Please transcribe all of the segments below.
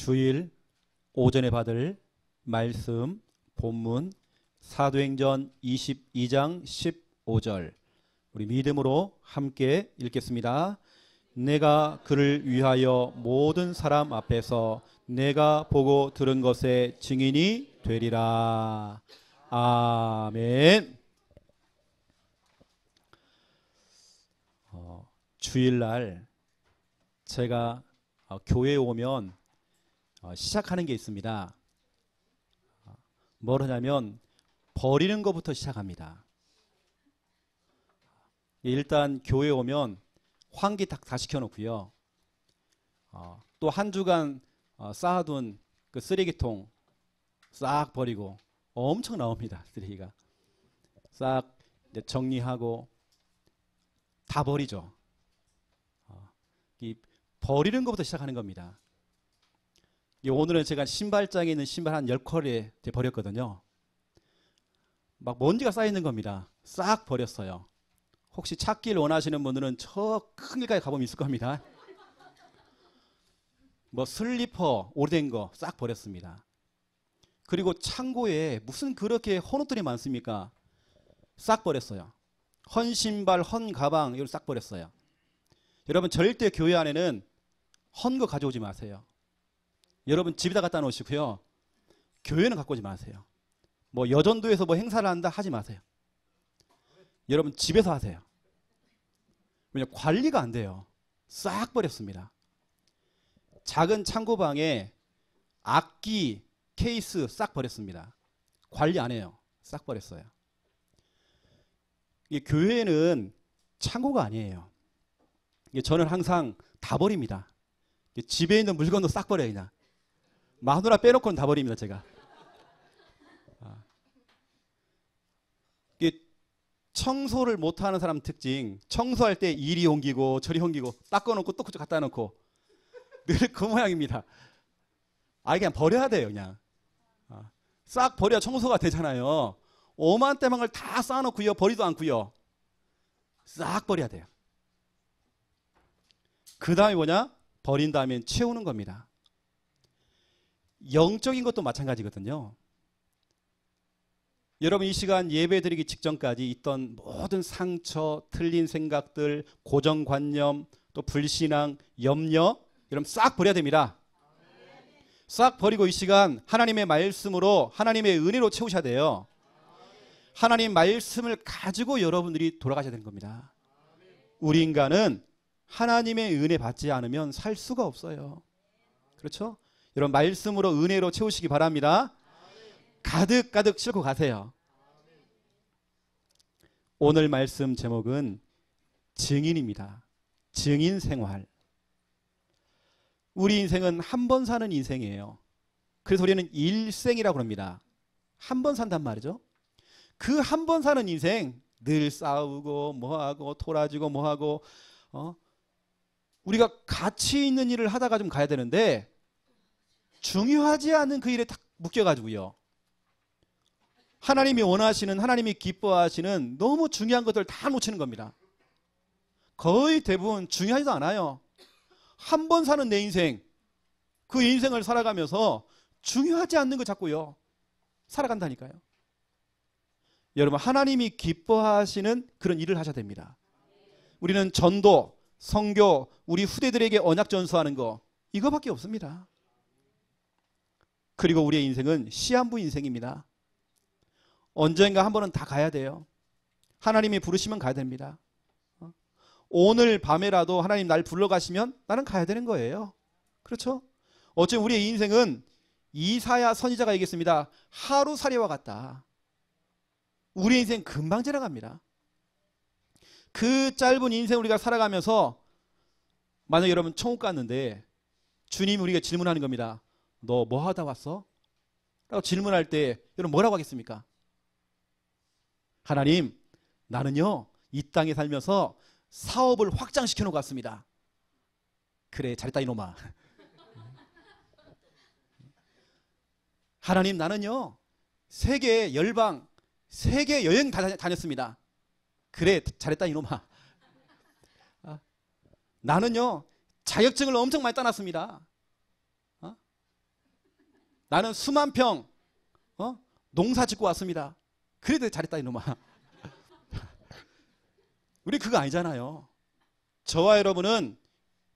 주일 오전에 받을 말씀 본문 사도행전 22장 15절 우리 믿음으로 함께 읽겠습니다. 내가 그를 위하여 모든 사람 앞에서 내가 보고 들은 것의 증인이 되리라. 아멘. 주일날 제가 교회에 오면 시작하는 게 있습니다. 뭘 하냐면 버리는 것부터 시작합니다. 일단 교회에 오면 환기 다 시켜놓고요. 또 한 주간 쌓아둔 그 쓰레기통 싹 버리고 엄청 나옵니다. 쓰레기가 싹 이제 정리하고 다 버리죠. 이 버리는 것부터 시작하는 겁니다. 오늘은 제가 신발장에 있는 신발 한 10컬에 버렸거든요. 막 먼지가 쌓이는 겁니다. 싹 버렸어요. 혹시 찾길 원하시는 분들은 저 큰 길까지 가보면 있을 겁니다. 뭐 슬리퍼 오래된 거 싹 버렸습니다. 그리고 창고에 무슨 그렇게 헌 옷들이 많습니까? 싹 버렸어요. 헌 신발, 헌 가방 이걸 싹 버렸어요. 여러분 절대 교회 안에는 헌 거 가져오지 마세요. 여러분 집에다 갖다 놓으시고요. 교회는 갖고 오지 마세요. 뭐 여전도에서 뭐 행사를 한다 하지 마세요. 여러분 집에서 하세요. 왜냐하면 관리가 안 돼요. 싹 버렸습니다. 작은 창고방에 악기, 케이스 싹 버렸습니다. 관리 안 해요. 싹 버렸어요. 이 교회는 창고가 아니에요. 저는 항상 다 버립니다. 집에 있는 물건도 싹 버려요. 그냥 마누라 빼놓고는 다 버립니다. 제가. 청소를 못하는 사람 특징, 청소할 때 이리 옮기고 저리 옮기고 닦아놓고 또 그쪽 갖다 놓고 늘 그 모양입니다. 그냥 버려야 돼요. 그냥 싹 버려야 청소가 되잖아요. 오만때만 걸 다 쌓아놓고요. 버리도 않고요. 싹 버려야 돼요. 그 다음에 뭐냐? 버린 다음에 채우는 겁니다. 영적인 것도 마찬가지거든요. 여러분 이 시간 예배 드리기 직전까지 있던 모든 상처, 틀린 생각들, 고정관념, 또 불신앙, 염려 여러분 싹 버려야 됩니다. 싹 버리고 이 시간 하나님의 말씀으로 하나님의 은혜로 채우셔야 돼요. 하나님 말씀을 가지고 여러분들이 돌아가셔야 되는 겁니다. 우리 인간은 하나님의 은혜 받지 않으면 살 수가 없어요. 그렇죠? 여러분 말씀으로 은혜로 채우시기 바랍니다. 가득 가득 싣고 가세요. 오늘 말씀 제목은 증인입니다. 증인 생활. 우리 인생은 한 번 사는 인생이에요. 그래서 우리는 일생이라고 합니다. 한 번 산단 말이죠. 그 한 번 사는 인생 늘 싸우고 뭐하고 토라지고 뭐하고 우리가 가치 있는 일을 하다가 좀 가야 되는데 중요하지 않은 그 일에 딱 묶여가지고요. 하나님이 원하시는 하나님이 기뻐하시는 너무 중요한 것들 다 놓치는 겁니다. 거의 대부분 중요하지도 않아요. 한 번 사는 내 인생 그 인생을 살아가면서 중요하지 않는 거 자꾸요 살아간다니까요. 여러분 하나님이 기뻐하시는 그런 일을 하셔야 됩니다. 우리는 전도, 선교, 우리 후대들에게 언약 전수하는 거 이거밖에 없습니다. 그리고 우리의 인생은 시한부 인생입니다. 언젠가 한 번은 다 가야 돼요. 하나님이 부르시면 가야 됩니다. 오늘 밤에라도 하나님 날 불러가시면 나는 가야 되는 거예요. 그렇죠? 어쩌면 우리의 인생은 이사야 선지자가 얘기했습니다. 하루살이와 같다. 우리 인생 금방 지나갑니다. 그 짧은 인생 우리가 살아가면서 만약 여러분 천국 갔는데 주님이 우리가 질문하는 겁니다. 너 뭐 하다 왔어? 라고 질문할 때 여러분 뭐라고 하겠습니까? 하나님 나는요 이 땅에 살면서 사업을 확장시켜 놓고 왔습니다. 그래 잘했다 이놈아. 하나님 나는요 세계 열방 세계 여행 다녔습니다. 그래 잘했다 이놈아. 나는요 자격증을 엄청 많이 따놨습니다. 나는 수만 평 농사 짓고 왔습니다. 그래도 잘했다 이놈아. 우리 그거 아니잖아요. 저와 여러분은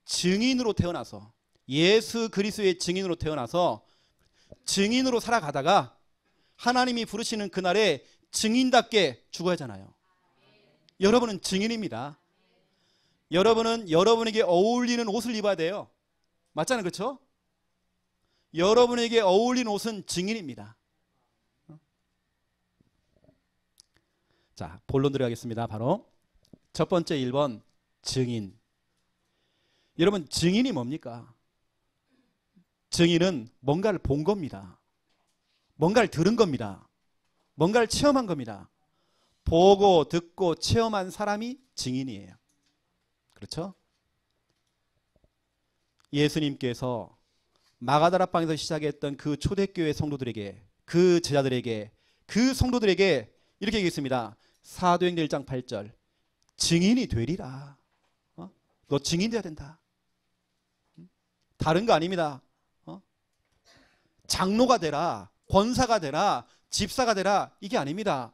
증인으로 태어나서 예수 그리스도의 증인으로 태어나서 증인으로 살아가다가 하나님이 부르시는 그날에 증인답게 죽어야 하잖아요. 여러분은 증인입니다. 여러분은 여러분에게 어울리는 옷을 입어야 돼요. 맞잖아요. 그렇죠? 여러분에게 어울리는 옷은 증인입니다. 자, 본론 들어가겠습니다. 바로 첫 번째 1번 증인. 여러분 증인이 뭡니까? 증인은 뭔가를 본 겁니다. 뭔가를 들은 겁니다. 뭔가를 체험한 겁니다. 보고 듣고 체험한 사람이 증인이에요. 그렇죠? 예수님께서 마가다라방에서 시작했던 그 초대교회 성도들에게, 그 제자들에게, 그 성도들에게 이렇게 얘기했습니다. 사도행전 1장 8절 증인이 되리라. 너 증인 돼야 된다. 다른 거 아닙니다. 장로가 되라, 권사가 되라, 집사가 되라, 이게 아닙니다.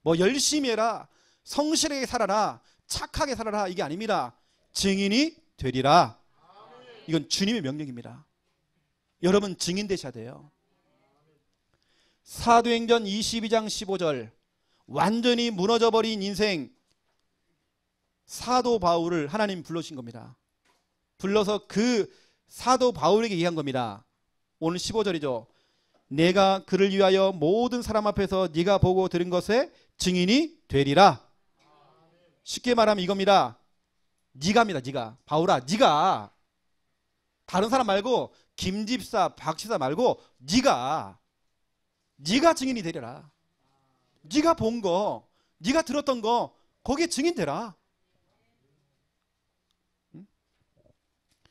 뭐 열심히 해라, 성실하게 살아라, 착하게 살아라, 이게 아닙니다. 증인이 되리라. 이건 주님의 명령입니다. 여러분 증인 되셔야 돼요. 사도행전 22장 15절 완전히 무너져버린 인생 사도 바울을 하나님 불러주신 겁니다. 불러서 그 사도 바울에게 얘기한 겁니다. 오늘 15절이죠. 내가 그를 위하여 모든 사람 앞에서 네가 보고 들은 것에 증인이 되리라. 쉽게 말하면 이겁니다. 네가입니다. 네가. 바울아, 네가. 다른 사람 말고 김집사, 박집사 말고 네가 증인이 되리라. 네가 본 거, 네가 들었던 거 거기에 증인 되라.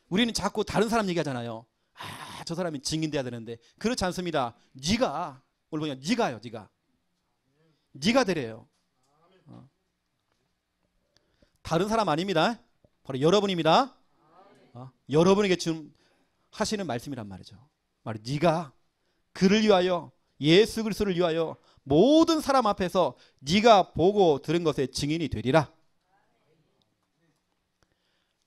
우리는 자꾸 다른 사람 얘기하잖아요. 아, 저 사람이 증인돼야 되는데 그렇지 않습니다. 네가 오늘 보면 네가요. 네가 되래요. 다른 사람 아닙니다. 바로 여러분입니다. 여러분에게 지금 하시는 말씀이란 말이죠. 바로 네가 그를 위하여 예수 그리스도를 위하여 모든 사람 앞에서 네가 보고 들은 것의 증인이 되리라.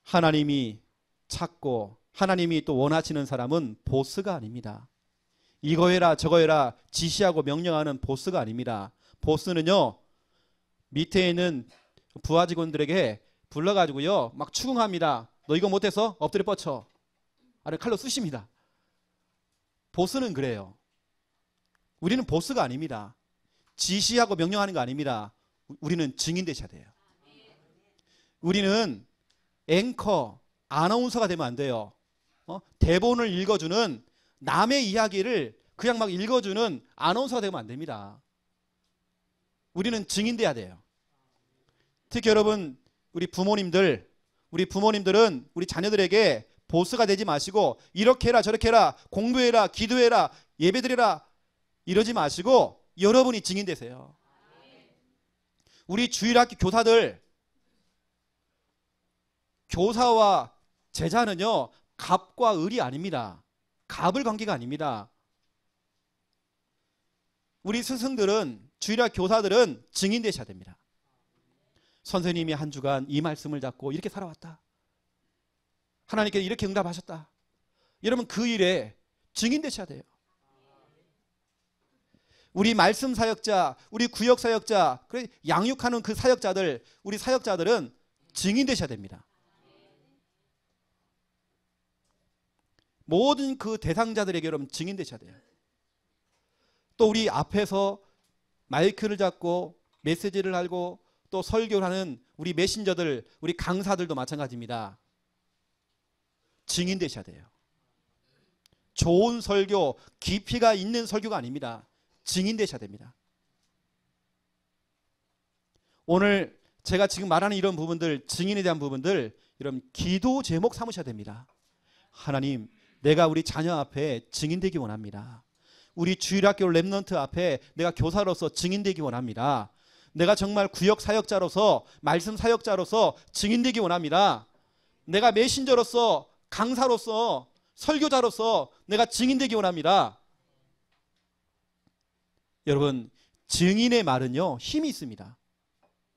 하나님이 찾고 하나님이 또 원하시는 사람은 보스가 아닙니다. 이거 해라 저거 해라 지시하고 명령하는 보스가 아닙니다. 보스는요 밑에 있는 부하 직원들에게 불러가지고요 막 추궁합니다. 너 이거 못해서 엎드려 뻗쳐. 아래 칼로 쑤십니다. 보스는 그래요. 우리는 보스가 아닙니다. 지시하고 명령하는 거 아닙니다. 우리는 증인 되셔야 돼요. 우리는 앵커, 아나운서가 되면 안 돼요. 대본을 읽어주는 남의 이야기를 그냥 막 읽어주는 아나운서가 되면 안 됩니다. 우리는 증인 돼야 돼요. 특히 여러분 우리 부모님들은 우리 자녀들에게 보스가 되지 마시고 이렇게 해라 저렇게 해라 공부해라 기도해라 예배드려라 이러지 마시고 여러분이 증인 되세요. 우리 주일학교 교사들 교사와 제자는요 갑과 을이 아닙니다. 갑을 관계가 아닙니다. 우리 스승들은 주일학교 교사들은 증인 되셔야 됩니다. 선생님이 한 주간 이 말씀을 잡고 이렇게 살아왔다. 하나님께서 이렇게 응답하셨다. 여러분 그 일에 증인 되셔야 돼요. 우리 말씀 사역자, 우리 구역 사역자, 그래 양육하는 그 사역자들, 우리 사역자들은 증인 되셔야 됩니다. 모든 그 대상자들에게 여러분 증인 되셔야 돼요. 또 우리 앞에서 마이크를 잡고 메시지를 하고 또 설교를 하는 우리 메신저들, 우리 강사들도 마찬가지입니다. 증인 되셔야 돼요. 좋은 설교, 깊이가 있는 설교가 아닙니다. 증인 되셔야 됩니다. 오늘 제가 지금 말하는 이런 부분들, 증인에 대한 부분들 여러분 기도 제목 삼으셔야 됩니다. 하나님, 내가 우리 자녀 앞에 증인되기 원합니다. 우리 주일학교 랩넌트 앞에 내가 교사로서 증인되기 원합니다. 내가 정말 구역 사역자로서 말씀 사역자로서 증인되기 원합니다. 내가 메신저로서 강사로서 설교자로서 내가 증인되기 원합니다. 여러분, 증인의 말은요, 힘이 있습니다.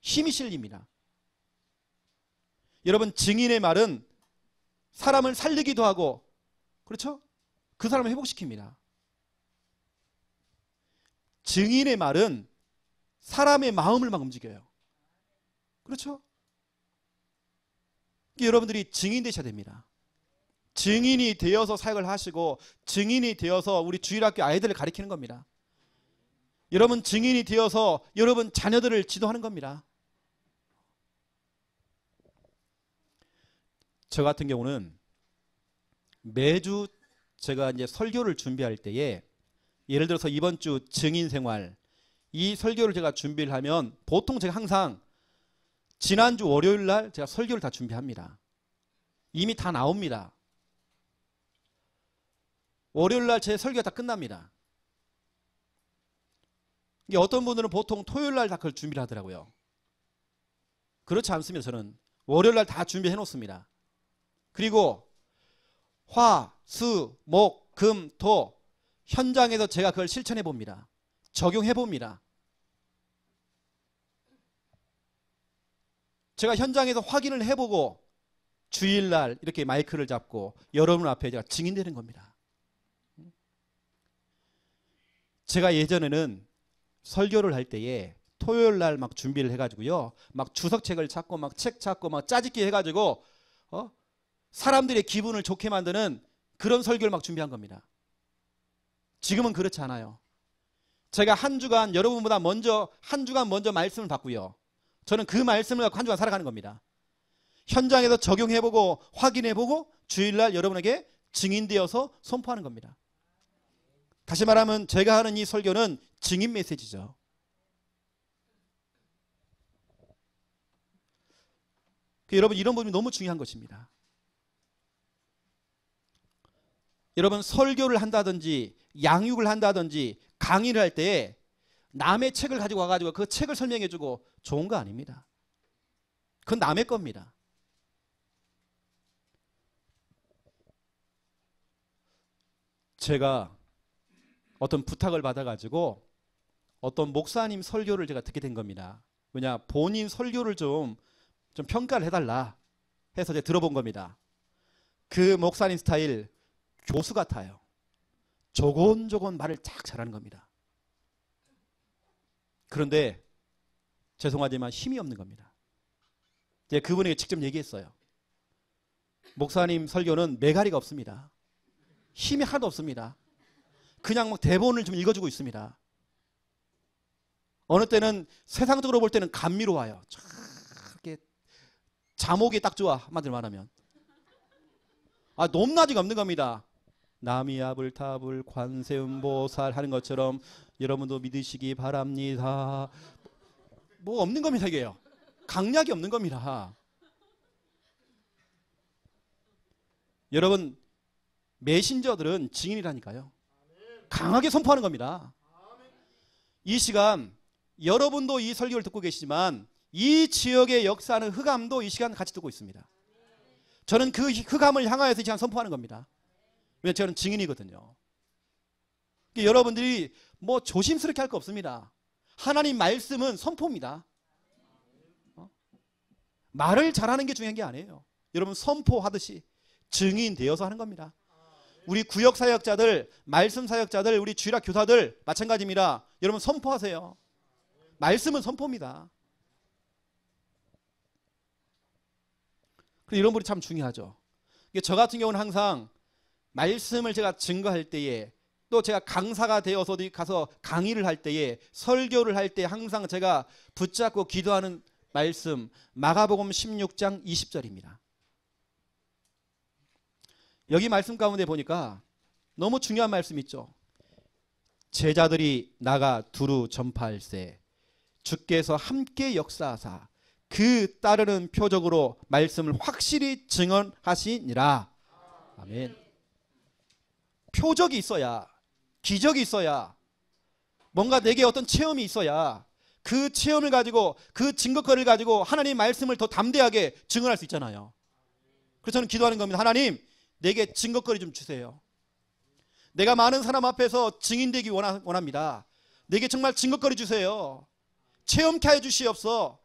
힘이 실립니다. 여러분, 증인의 말은 사람을 살리기도 하고, 그렇죠? 그 사람을 회복시킵니다. 증인의 말은 사람의 마음을 막 움직여요. 그렇죠? 여러분들이 증인 되셔야 됩니다. 증인이 되어서 사역을 하시고 증인이 되어서 우리 주일학교 아이들을 가르치는 겁니다. 여러분 증인이 되어서 여러분 자녀들을 지도하는 겁니다. 저 같은 경우는 매주 제가 이제 설교를 준비할 때에 예를 들어서 이번 주 증인 생활 이 설교를 제가 준비를 하면 보통 제가 항상 지난주 월요일 날 제가 설교를 다 준비합니다. 이미 다 나옵니다. 월요일 날 제 설교가 다 끝납니다. 이게 어떤 분들은 보통 토요일 날 다 그걸 준비를 하더라고요. 그렇지 않습니다. 저는 월요일 날 다 준비해 놓습니다. 그리고 화, 수, 목, 금, 토 현장에서 제가 그걸 실천해 봅니다. 적용해 봅니다. 제가 현장에서 확인을 해보고 주일날 이렇게 마이크를 잡고 여러분 앞에 제가 증인되는 겁니다. 제가 예전에는 설교를 할 때에 토요일 날 막 준비를 해가지고요, 막 주석책을 찾고 막 책 찾고 막 짜집기 해가지고 사람들의 기분을 좋게 만드는 그런 설교를 막 준비한 겁니다. 지금은 그렇지 않아요. 제가 한 주간 여러분보다 먼저 한 주간 먼저 말씀을 받고요. 저는 그 말씀을 갖고 한 주간 살아가는 겁니다. 현장에서 적용해보고 확인해보고 주일날 여러분에게 증인되어서 선포하는 겁니다. 다시 말하면 제가 하는 이 설교는 증인 메시지죠. 여러분 이런 부분이 너무 중요한 것입니다. 여러분 설교를 한다든지 양육을 한다든지 강의를 할 때 남의 책을 가지고 와가지고 그 책을 설명해주고 좋은 거 아닙니다. 그건 남의 겁니다. 제가 어떤 부탁을 받아가지고 어떤 목사님 설교를 제가 듣게 된 겁니다. 왜냐 본인 설교를 좀 평가를 해달라 해서 제가 들어본 겁니다. 그 목사님 스타일 교수 같아요. 조곤조곤 말을 쫙 잘하는 겁니다. 그런데 죄송하지만 힘이 없는 겁니다. 제가 그분에게 직접 얘기했어요. 목사님 설교는 매가리가 없습니다. 힘이 하나도 없습니다. 그냥 막 대본을 좀 읽어주고 있습니다. 어느 때는 세상적으로 볼 때는 감미로워요. 이렇게 자목이 딱 좋아, 한마디로 말하면. 높낮이가 없는 겁니다. 나미아불타불 관세음보살 하는 것처럼 여러분도 믿으시기 바랍니다. 뭐 없는 겁니다. 이게요. 강약이 없는 겁니다. 여러분 메신저들은 증인이라니까요. 강하게 선포하는 겁니다. 이 시간 여러분도 이 설교를 듣고 계시지만 이 지역의 역사하는 흑암도 이 시간 같이 듣고 있습니다. 저는 그 흑암을 향하여서 이 시간 선포하는 겁니다. 왜냐하면 저는 증인이거든요. 여러분들이 뭐 조심스럽게 할 거 없습니다. 하나님 말씀은 선포입니다. 말을 잘하는 게 중요한 게 아니에요. 여러분 선포하듯이 증인되어서 하는 겁니다. 우리 구역 사역자들, 말씀 사역자들, 우리 주일학 교사들 마찬가지입니다. 여러분 선포하세요. 말씀은 선포입니다. 이런 분이 참 중요하죠. 저 같은 경우는 항상 말씀을 제가 증거할 때에 또 제가 강사가 되어서 어디 가서 강의를 할 때에 설교를 할 때 항상 제가 붙잡고 기도하는 말씀 마가복음 16장 20절입니다. 여기 말씀 가운데 보니까 너무 중요한 말씀 있죠. 제자들이 나가 두루 전파할세 주께서 함께 역사하사 그 따르는 표적으로 말씀을 확실히 증언하시니라. 아멘. 표적이 있어야, 기적이 있어야, 뭔가 내게 어떤 체험이 있어야 그 체험을 가지고 그 증거거리를 가지고 하나님 말씀을 더 담대하게 증언할 수 있잖아요. 그래서 저는 기도하는 겁니다. 하나님 내게 증거거리 좀 주세요. 내가 많은 사람 앞에서 증인되기 원합니다. 내게 정말 증거거리 주세요. 체험케 해 주시옵소서.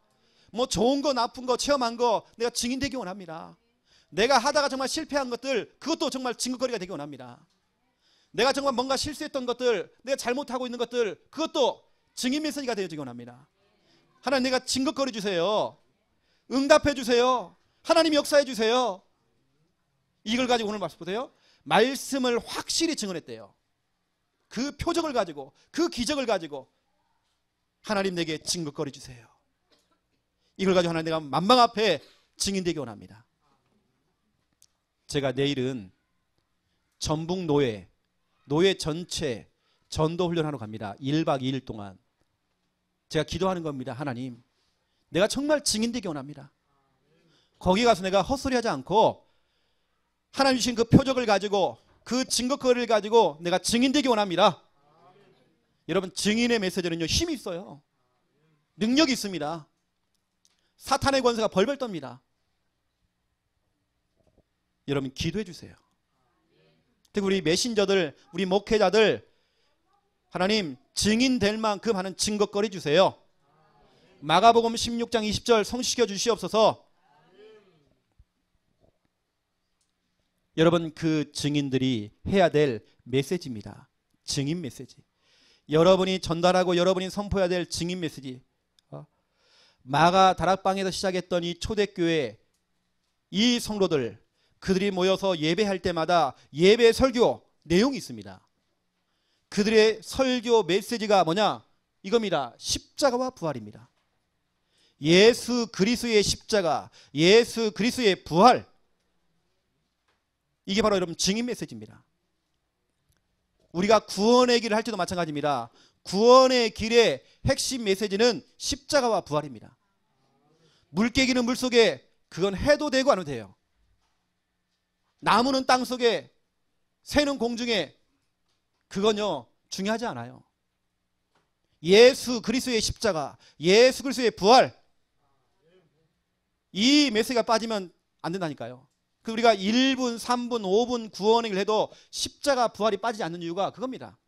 뭐 좋은 거 나쁜 거 체험한 거 내가 증인되기 원합니다. 내가 하다가 정말 실패한 것들 그것도 정말 증거거리가 되기 원합니다. 내가 정말 뭔가 실수했던 것들, 내가 잘못하고 있는 것들 그것도 증인 메시지가 되어지기 원합니다. 하나님, 내가 증거거리 주세요. 응답해 주세요. 하나님 역사해 주세요. 이걸 가지고 오늘 말씀 보세요. 말씀을 확실히 증언했대요. 그 표적을 가지고, 그 기적을 가지고 하나님 내게 증거거리 주세요. 이걸 가지고 하나님, 내가 만방 앞에 증인되기 원합니다. 제가 내일은 전북 노예 전체 전도 훈련하러 갑니다. 1박 2일 동안. 제가 기도하는 겁니다. 하나님, 내가 정말 증인되기 원합니다. 거기 가서 내가 헛소리하지 않고 하나님 주신 그 표적을 가지고, 그 증거거리를 가지고 내가 증인되기 원합니다. 여러분, 증인의 메시지는요, 힘이 있어요. 능력이 있습니다. 사탄의 권세가 벌벌 떱니다. 여러분, 기도해 주세요. 특히 우리 메신저들, 우리 목회자들, 하나님 증인될 만큼 하는 증거거리 주세요. 마가복음 16장 20절 성취시켜 주시옵소서. 여러분, 그 증인들이 해야 될 메시지입니다. 증인 메시지. 여러분이 전달하고 여러분이 선포해야 될 증인 메시지. 마가 다락방에서 시작했던 이 초대교회, 이 성도들, 그들이 모여서 예배할 때마다 예배 설교 내용이 있습니다. 그들의 설교 메시지가 뭐냐? 이겁니다. 십자가와 부활입니다. 예수 그리스도의 십자가, 예수 그리스도의 부활, 이게 바로 여러분 증인 메시지입니다. 우리가 구원의 길을 할 때도 마찬가지입니다. 구원의 길의 핵심 메시지는 십자가와 부활입니다. 물개기는 물속에, 그건 해도 되고 안 해도 돼요. 나무는 땅속에, 새는 공중에, 그건요 중요하지 않아요. 예수 그리스도의 십자가, 예수 그리스도의 부활, 이 메시지가 빠지면 안 된다니까요. 우리가 1분, 3분, 5분 구원의 길 해도 십자가 부활이 빠지지 않는 이유가 그겁니다.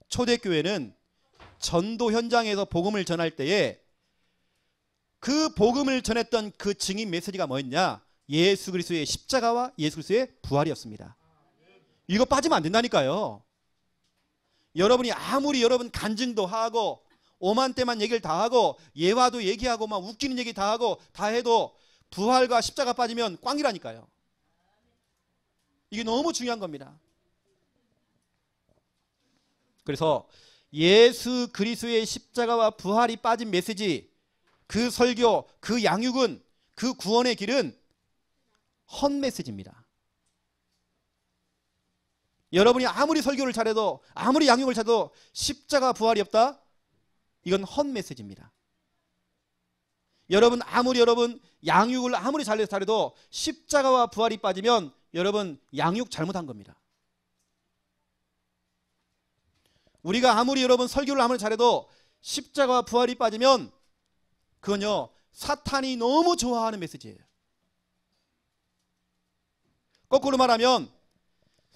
초대교회는 전도 현장에서 복음을 전할 때에 그 복음을 전했던 그 증인 메시지가 뭐였냐? 예수 그리스도의 십자가와 예수 그리스도의 부활이었습니다. 이거 빠지면 안 된다니까요. 여러분이 아무리 여러분 간증도 하고 오만 때만 얘기를 다 하고 예화도 얘기하고 막 웃기는 얘기 다 하고 다 해도 부활과 십자가 빠지면 꽝이라니까요. 이게 너무 중요한 겁니다. 그래서 예수 그리스도의 십자가와 부활이 빠진 메시지, 그 설교, 그 양육은, 그 구원의 길은 헛 메시지입니다. 여러분이 아무리 설교를 잘해도, 아무리 양육을 잘해도 십자가 부활이 없다? 이건 헛 메시지입니다. 여러분 양육을 아무리 잘해도 십자가와 부활이 빠지면 여러분 양육 잘못한 겁니다. 우리가 아무리 여러분 설교를 아무리 잘해도 십자가와 부활이 빠지면 그건요 사탄이 너무 좋아하는 메시지예요. 거꾸로 말하면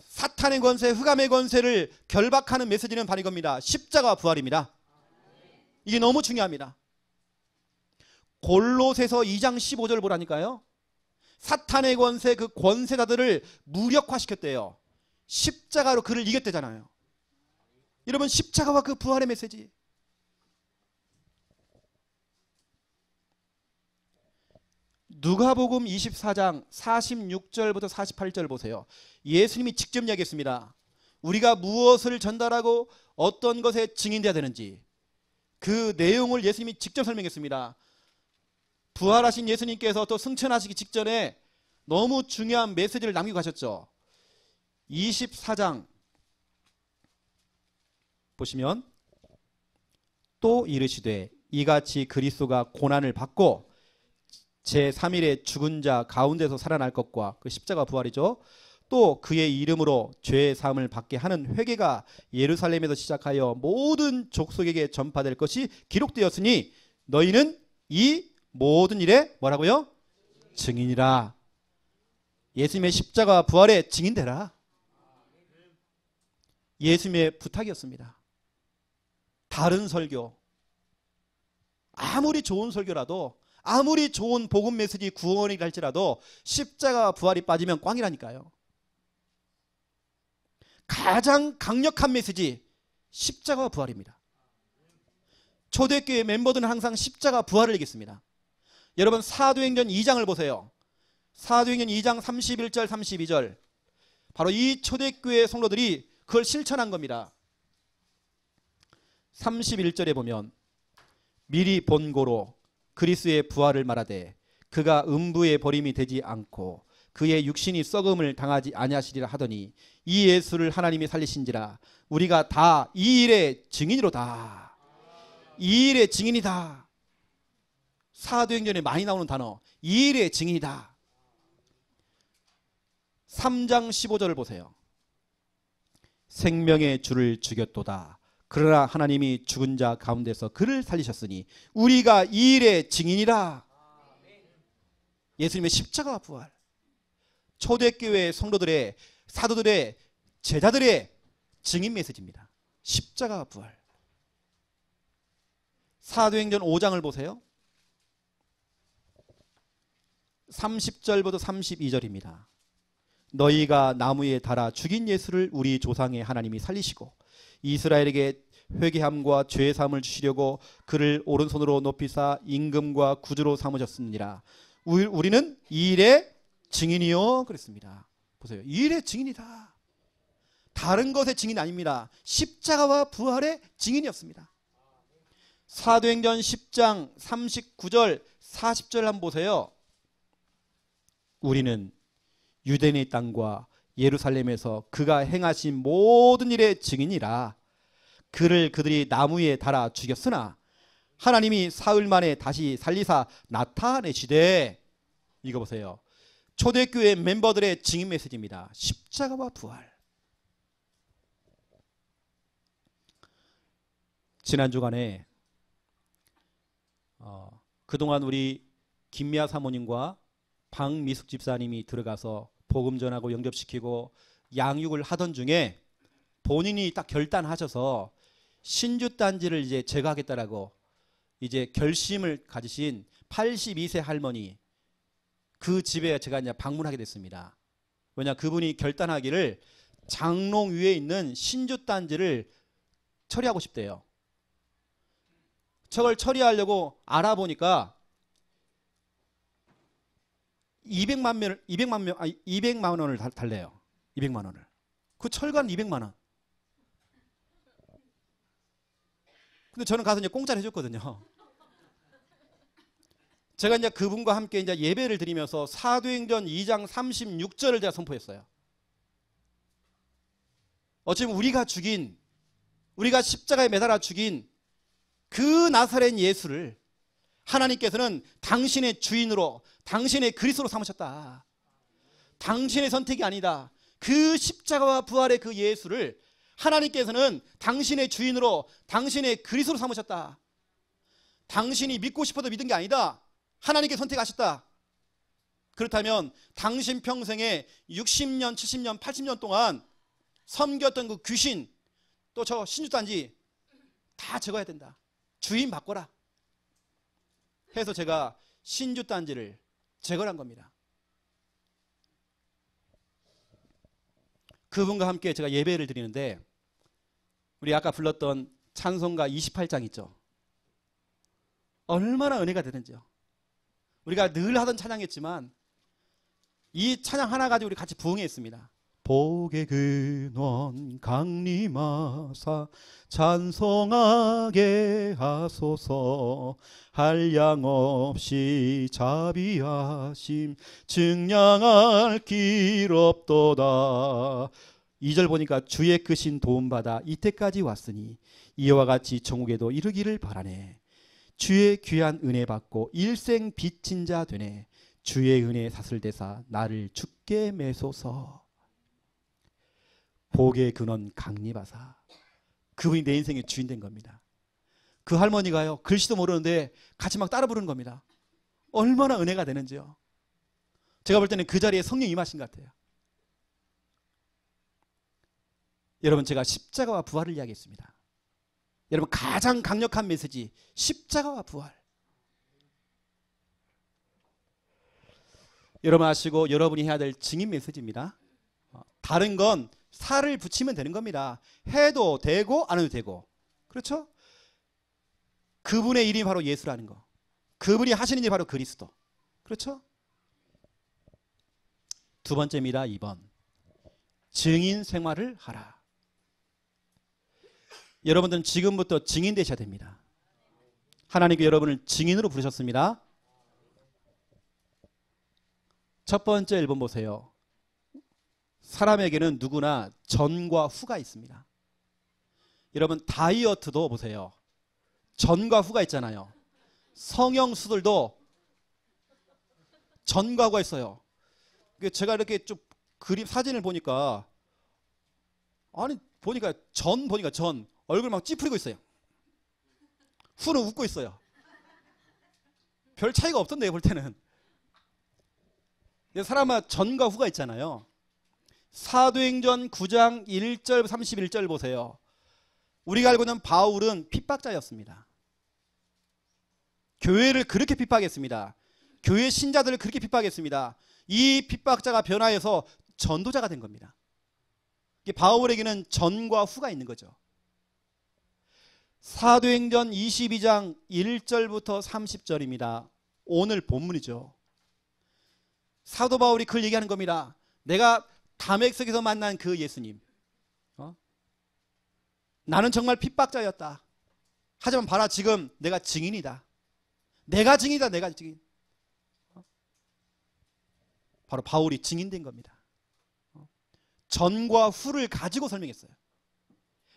사탄의 권세, 흑암의 권세를 결박하는 메시지는 바로 이겁니다. 십자가와 부활입니다. 이게 너무 중요합니다. 골로새서 2장 15절 보라니까요. 사탄의 권세, 그 권세자들을 무력화시켰대요. 십자가로 그를 이겼대잖아요. 여러분, 십자가와 그 부활의 메시지. 누가복음 24장 46절부터 48절 보세요. 예수님이 직접 이야기했습니다. 우리가 무엇을 전달하고 어떤 것에 증인되어야 되는지 그 내용을 예수님이 직접 설명했습니다. 부활하신 예수님께서 또 승천하시기 직전에 너무 중요한 메시지를 남기고 가셨죠. 24장 보시면 또 이르시되 이같이 그리스도가 고난을 받고 제3일에 죽은 자 가운데서 살아날 것과, 그 십자가 부활이죠. 또 그의 이름으로 죄의 사함을 받게 하는 회개가 예루살렘에서 시작하여 모든 족속에게 전파될 것이 기록되었으니 너희는 이 모든 일에 뭐라고요? 증인이라. 예수님의 십자가 부활의 증인되라. 예수님의 부탁이었습니다. 다른 설교, 아무리 좋은 설교라도, 아무리 좋은 복음 메시지 구원이라 할지라도 십자가 부활이 빠지면 꽝이라니까요. 가장 강력한 메시지 십자가 부활입니다. 초대교회 멤버들은 항상 십자가 부활을 얘기했습니다. 여러분 사도행전 2장을 보세요. 사도행전 2장 31절 32절, 바로 이 초대교회 성도들이 그걸 실천한 겁니다. 31절에 보면 미리 본고로 그리스도의 부활을 말하되 그가 음부의 버림이 되지 않고 그의 육신이 썩음을 당하지 아니하시리라 하더니 이 예수를 하나님이 살리신지라 우리가 다 이 일의 증인이로다. 이 일의 증인이다. 사도행전에 많이 나오는 단어, 이 일의 증인이다. 3장 15절을 보세요. 생명의 주를 죽였도다. 그러나 하나님이 죽은 자 가운데서 그를 살리셨으니 우리가 이 일의 증인이라. 예수님의 십자가 부활, 초대교회 성도들의, 사도들의, 제자들의 증인 메시지입니다. 십자가 부활. 사도행전 5장을 보세요. 30절부터 32절입니다. 너희가 나무에 달아 죽인 예수를 우리 조상의 하나님이 살리시고 이스라엘에게 회개함과 죄사함을 주시려고 그를 오른손으로 높이사 임금과 구주로 삼으셨느니라. 우리는 이 일의 증인이요 그랬습니다. 보세요. 이 일의 증인이다. 다른 것의 증인 아닙니다. 십자가와 부활의 증인이었습니다. 사도행전 10장 39절 40절 한번 보세요. 우리는 유대인의 땅과 예루살렘에서 그가 행하신 모든 일의 증인이라. 그를 그들이 나무에 달아 죽였으나 하나님이 사흘 만에 다시 살리사 나타내시되. 이거 보세요. 초대교회 멤버들의 증인 메시지입니다. 십자가와 부활. 지난 주간에 그동안 우리 김미아 사모님과 박미숙 집사님이 들어가서 복음 전하고 영접시키고 양육을 하던 중에 본인이 딱 결단하셔서 신주단지를 이제 제거하겠다라고 이제 결심을 가지신 82세 할머니, 그 집에 제가 이제 방문하게 됐습니다. 왜냐, 그분이 결단하기를 장롱 위에 있는 신주단지를 처리하고 싶대요. 저걸 처리하려고 알아보니까 200만 원을 달래요. 200만 원을. 그 철관 200만 원. 근데 저는 가서 이제 공짜로 해줬거든요. 제가 이제 그분과 함께 이제 예배를 드리면서 사도행전 2장 36절을 제가 선포했어요. 어쩌면 우리가 십자가에 매달아 죽인 그 나사렛 예수를 하나님께서는 당신의 주인으로, 당신의 그리스도로 삼으셨다. 당신의 선택이 아니다. 그 십자가와 부활의 그 예수를 하나님께서는 당신의 주인으로, 당신의 그리스도로 삼으셨다. 당신이 믿고 싶어도 믿은 게 아니다. 하나님께 선택하셨다. 그렇다면 당신 평생에 60년, 70년, 80년 동안 섬겼던 그 귀신, 또 저 신주단지 다 제거해야 된다. 주인 바꿔라 해서 제가 신주단지를 제거한 겁니다. 그분과 함께 제가 예배를 드리는데 우리 아까 불렀던 찬송가 28장 있죠. 얼마나 은혜가 되는지요. 우리가 늘 하던 찬양이었지만 이 찬양 하나 가지고 우리 같이 부흥했습니다. 복의 근원 강림하사 찬송하게 하소서. 한량없이 자비하심 증량할 길 없도다. 2절 보니까 주의 크신 도움받아 이때까지 왔으니 이와 같이 천국에도 이르기를 바라네. 주의 귀한 은혜 받고 일생 빚진 자 되네. 주의 은혜 사슬대사 나를 주께 매소서. 복의 근원 강림하사. 그분이 내 인생의 주인 된 겁니다. 그 할머니가요, 글씨도 모르는데 같이 막 따라 부르는 겁니다. 얼마나 은혜가 되는지요. 제가 볼 때는 그 자리에 성령이 임하신 것 같아요. 여러분, 제가 십자가와 부활을 이야기했습니다. 여러분, 가장 강력한 메시지, 십자가와 부활. 여러분 아시고 여러분이 해야 될 증인 메시지입니다. 다른 건 살을 붙이면 되는 겁니다. 해도 되고 안 해도 되고. 그렇죠? 그분의 일이 바로 예수라는 거. 그분이 하시는 일이 바로 그리스도. 그렇죠? 두 번째입니다. 2번. 증인 생활을 하라. 여러분들은 지금부터 증인 되셔야 됩니다. 하나님께 여러분을 증인으로 부르셨습니다. 첫 번째 1번 보세요. 사람에게는 누구나 전과 후가 있습니다. 여러분, 다이어트도 보세요. 전과 후가 있잖아요. 성형수술도 전과 후가 있어요. 제가 이렇게 좀 그림 사진을 보니까, 아니 보니까 전 얼굴 막 찌푸리고 있어요. 후는 웃고 있어요. 별 차이가 없던데요, 볼 때는. 사람마다 전과 후가 있잖아요. 사도행전 9장 1절 31절 보세요. 우리가 알고 있는 바울은 핍박자였습니다. 교회를 그렇게 핍박했습니다. 교회 신자들을 그렇게 핍박했습니다. 이 핍박자가 변화해서 전도자가 된 겁니다. 바울에게는 전과 후가 있는 거죠. 사도행전 22장 1절부터 30절입니다. 오늘 본문이죠. 사도 바울이 그걸 얘기하는 겁니다. 내가 다메섹에서 만난 그 예수님, 나는 정말 핍박자였다. 하지만 봐라, 지금 내가 증인이다. 내가 증인이다. 내가 증인. 바로 바울이 증인된 겁니다. 전과 후를 가지고 설명했어요.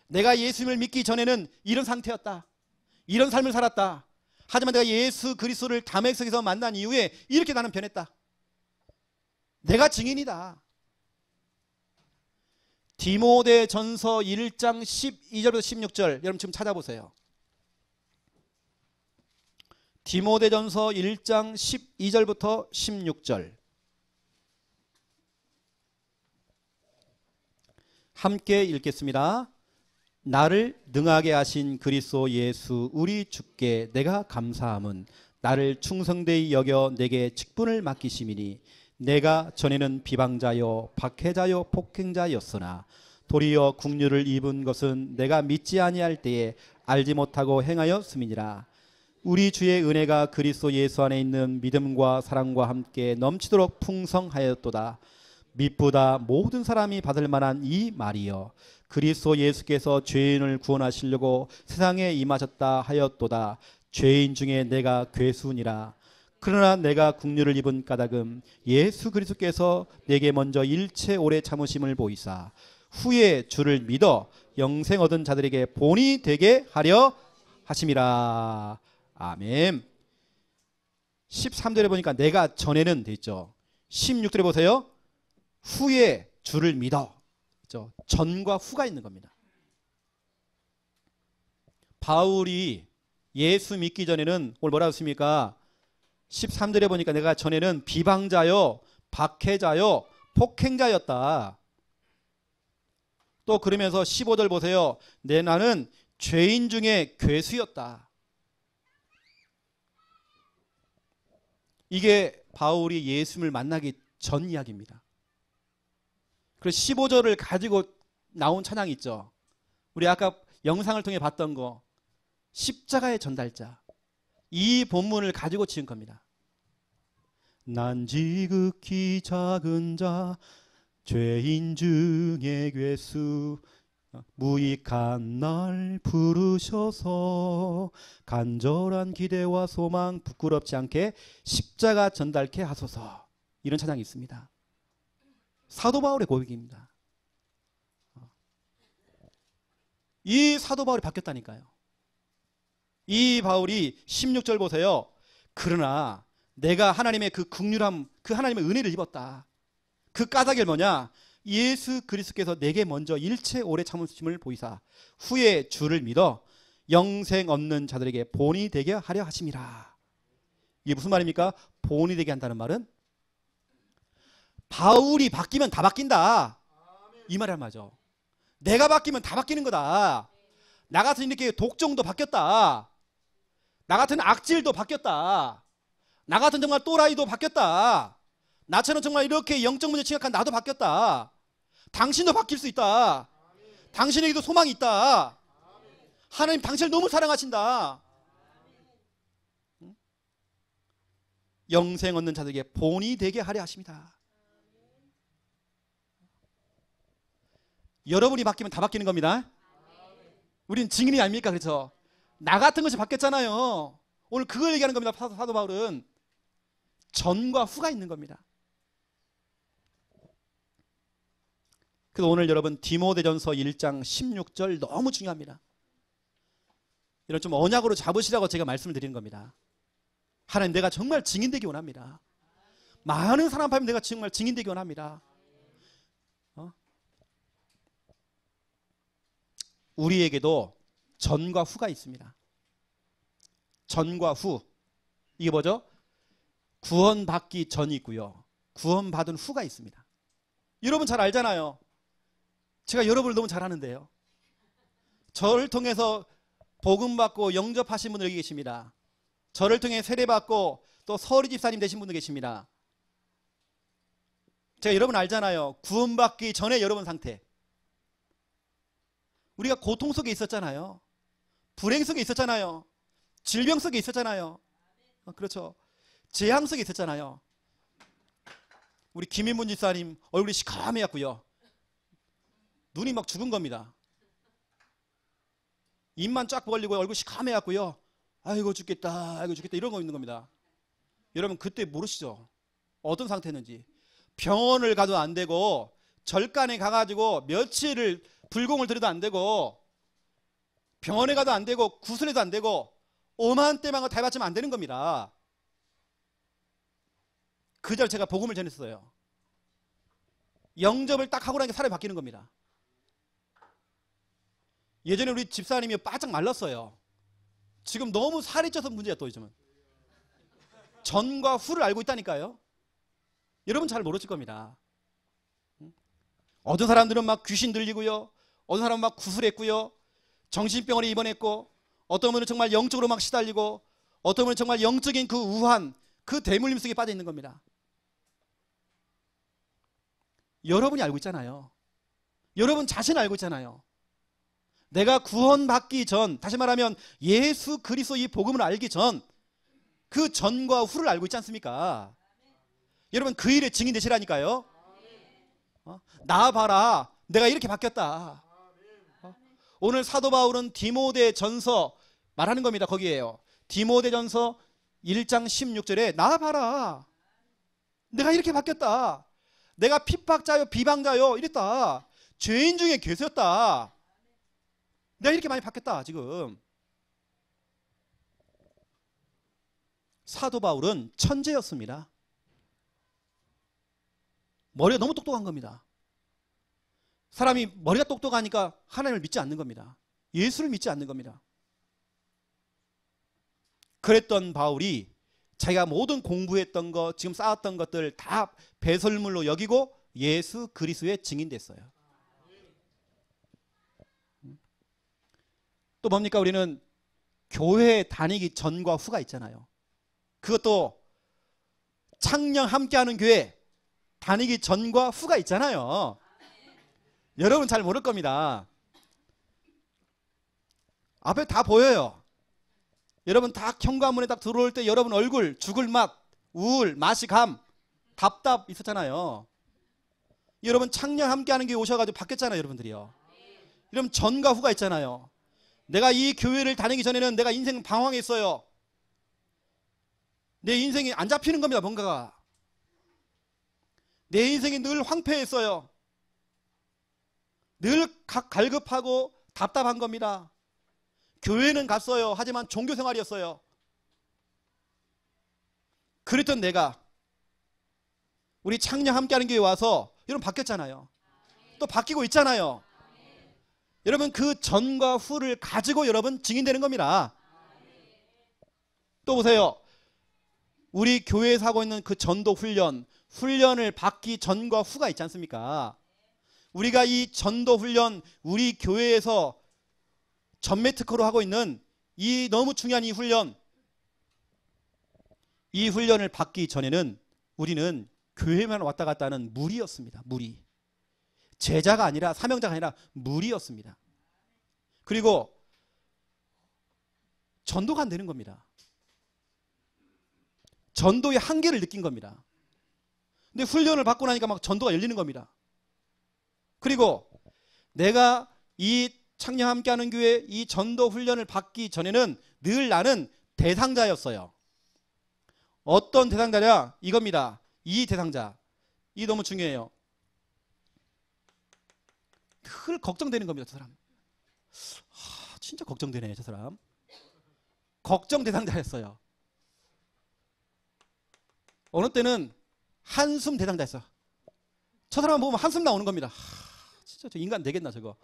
내가 예수님을 믿기 전에는 이런 상태였다. 이런 삶을 살았다. 하지만 내가 예수 그리스도를 다메섹에서 만난 이후에 이렇게 나는 변했다. 내가 증인이다. 디모데전서 1장 12절부터 16절 여러분 지금 찾아보세요. 디모데전서 1장 12절부터 16절 함께 읽겠습니다. 나를 능하게 하신 그리스도 예수 우리 주께 내가 감사함은 나를 충성되이 여겨 내게 직분을 맡기심이니 내가 전에는 비방자요 박해자요 폭행자였으나 도리어 국류를 입은 것은 내가 믿지 아니할 때에 알지 못하고 행하였음이니라. 우리 주의 은혜가 그리스도 예수 안에 있는 믿음과 사랑과 함께 넘치도록 풍성하였도다. 믿보다 모든 사람이 받을 만한 이 말이여 그리스도 예수께서 죄인을 구원하시려고 세상에 임하셨다 하였도다. 죄인 중에 내가 괴수니라. 그러나 내가 국류를 입은 까닭은 예수 그리스도께서 내게 먼저 일체 오래 참으심을 보이사 후에 주를 믿어 영생 얻은 자들에게 본이 되게 하려 하심이라. 아멘. 13절에 보니까 내가 전에는 돼 있죠. 16절에 보세요. 후에 주를 믿어. 그렇죠? 전과 후가 있는 겁니다. 바울이 예수 믿기 전에는 오늘 뭐라고 했습니까? 13절에 보니까 내가 전에는 비방자요 박해자요 폭행자였다. 또 그러면서 15절 보세요. 나는 죄인 중에 괴수였다. 이게 바울이 예수님을 만나기 전 이야기입니다. 그래서 15절을 가지고 나온 찬양이 있죠. 우리 아까 영상을 통해 봤던 거 십자가의 전달자. 이 본문을 가지고 지은 겁니다. 난 지극히 작은 자 죄인 중에 괴수 무익한 날 부르셔서 간절한 기대와 소망 부끄럽지 않게 십자가 전달케 하소서. 이런 찬양이 있습니다. 사도 바울의 고백입니다. 이 사도 바울이 바뀌었다니까요. 이 바울이 16절 보세요. 그러나 내가 하나님의 그 긍휼함, 그 하나님의 은혜를 입었다. 그 까닭이 뭐냐? 예수 그리스도께서 내게 먼저 일체 오래 참으심을 보이사 후에 주를 믿어 영생 얻는 자들에게 본이 되게 하려 하심이라. 이게 무슨 말입니까? 본이 되게 한다는 말은 바울이 바뀌면 다 바뀐다. 이 말이 맞아. 내가 바뀌면 다 바뀌는 거다. 나 같은 이렇게 독종도 바뀌었다. 나 같은 악질도 바뀌었다. 나 같은 정말 또라이도 바뀌었다. 나처럼 정말 이렇게 영적 문제 심각한 나도 바뀌었다. 당신도 바뀔 수 있다. 당신에게도 소망이 있다. 하나님 당신을 너무 사랑하신다. 영생 얻는 자들에게 본이 되게 하려 하십니다. 여러분이 바뀌면 다 바뀌는 겁니다. 우리는 증인이 아닙니까? 그렇죠? 나 같은 것이 바뀌었잖아요. 오늘 그걸 얘기하는 겁니다. 사도 바울은 전과 후가 있는 겁니다. 그래서 오늘 여러분 디모데전서 1장 16절 너무 중요합니다. 이런 좀 언약으로 잡으시라고 제가 말씀을 드리는 겁니다. 하나님, 내가 정말 증인되기 원합니다. 많은 사람 앞에 내가 정말 증인되기 원합니다. 우리에게도 전과 후가 있습니다. 전과 후. 이게 뭐죠? 구원받기 전이 있고요. 구원받은 후가 있습니다. 여러분 잘 알잖아요. 제가 여러분을 너무 잘 아는데요. 저를 통해서 복음받고 영접하신 분들 여기 계십니다. 저를 통해 세례받고 또 서리 집사님 되신 분들 계십니다. 제가 여러분 알잖아요. 구원받기 전에 여러분 상태. 우리가 고통 속에 있었잖아요. 불행 속에 있었잖아요. 질병 속에 있었잖아요. 그렇죠. 재앙 속에 있었잖아요. 우리 김인문 집사님 얼굴이 시커매였고요. 눈이 막 죽은 겁니다. 입만 쫙 벌리고 얼굴이 시커매였고요. 아이고 죽겠다, 아이고 죽겠다 이런 거 있는 겁니다. 여러분 그때 모르시죠? 어떤 상태였는지. 병원을 가도 안 되고 절간에 가가지고 며칠을 불공을 들여도 안 되고 병원에 가도 안 되고 구슬해도 안 되고 오만 때만 다 해봤지만 안 되는 겁니다. 그절 제가 복음을 전했어요. 영접을 딱 하고 나니까 사람이 바뀌는 겁니다. 예전에 우리 집사님이 바짝 말랐어요. 지금 너무 살이 쪄서 문제야. 또 요즘은 전과 후를 알고 있다니까요. 여러분 잘 모르실 겁니다. 어떤 사람들은 막 귀신 들리고요, 어떤 사람은 막 구슬했고요, 정신병원에 입원했고, 어떤 분은 정말 영적으로 막 시달리고, 어떤 분은 정말 영적인 그 우한, 그 대물림 속에 빠져 있는 겁니다. 여러분이 알고 있잖아요. 여러분 자신 알고 있잖아요. 내가 구원받기 전, 다시 말하면 예수 그리스도 이 복음을 알기 전, 그 전과 후를 알고 있지 않습니까? 여러분 그 일의 증인 되시라니까요. 나 봐라, 내가 이렇게 바뀌었다. 오늘 사도 바울은 디모데 전서 말하는 겁니다. 거기에요. 디모데 전서 1장 16절에 나 봐라, 내가 이렇게 바뀌었다. 내가 핍박자요 비방자요 이랬다. 죄인 중에 괴수였다. 내가 이렇게 많이 바뀌었다. 지금 사도 바울은 천재였습니다. 머리가 너무 똑똑한 겁니다. 사람이 머리가 똑똑하니까 하나님을 믿지 않는 겁니다. 예수를 믿지 않는 겁니다. 그랬던 바울이 자기가 모든 공부했던 것, 지금 쌓았던 것들 다 배설물로 여기고 예수 그리스도의 증인됐어요. 또 뭡니까? 우리는 교회 다니기 전과 후가 있잖아요. 그것도 창녕 함께하는 교회 다니기 전과 후가 있잖아요. 여러분 잘 모를 겁니다. 앞에 다 보여요. 여러분 다 현관문에 딱 들어올 때 여러분 얼굴 죽을 맛, 우울, 마시감, 답답 있었잖아요. 여러분 창녕 함께하는 교회 오셔가지고 바뀌었잖아요. 여러분들이요. 여러분 전과 후가 있잖아요. 내가 이 교회를 다니기 전에는 내가 인생 방황했어요. 내 인생이 안 잡히는 겁니다. 뭔가가. 내 인생이 늘 황폐했어요. 늘 갈급하고 답답한 겁니다. 교회는 갔어요. 하지만 종교생활이었어요. 그랬던 내가 우리 창녕 함께하는 교회 와서 여러분 바뀌었잖아요. 또 바뀌고 있잖아요. 여러분 그 전과 후를 가지고 여러분 증인되는 겁니다. 또 보세요. 우리 교회에서 하고 있는 그 전도 훈련, 훈련을 받기 전과 후가 있지 않습니까? 우리가 이 전도 훈련, 우리 교회에서 전매 특허로 하고 있는 이 너무 중요한 이 훈련을 받기 전에는 우리는 교회만 왔다 갔다 하는 무리였습니다. 무리. 제자가 아니라, 사명자가 아니라 무리였습니다. 그리고 전도가 안 되는 겁니다. 전도의 한계를 느낀 겁니다. 근데 훈련을 받고 나니까 막 전도가 열리는 겁니다. 그리고 내가 이 창녕 함께하는 교회 이 전도 훈련을 받기 전에는 늘 나는 대상자였어요. 어떤 대상자냐? 이겁니다. 이 대상자. 이 너무 중요해요. 늘 걱정되는 겁니다. 저 사람. 진짜 걱정되네, 저 사람. 걱정 대상자였어요. 어느 때는 한숨 대상자였어. 저 사람 보면 한숨 나오는 겁니다. 진짜 저 인간 되겠나 저거.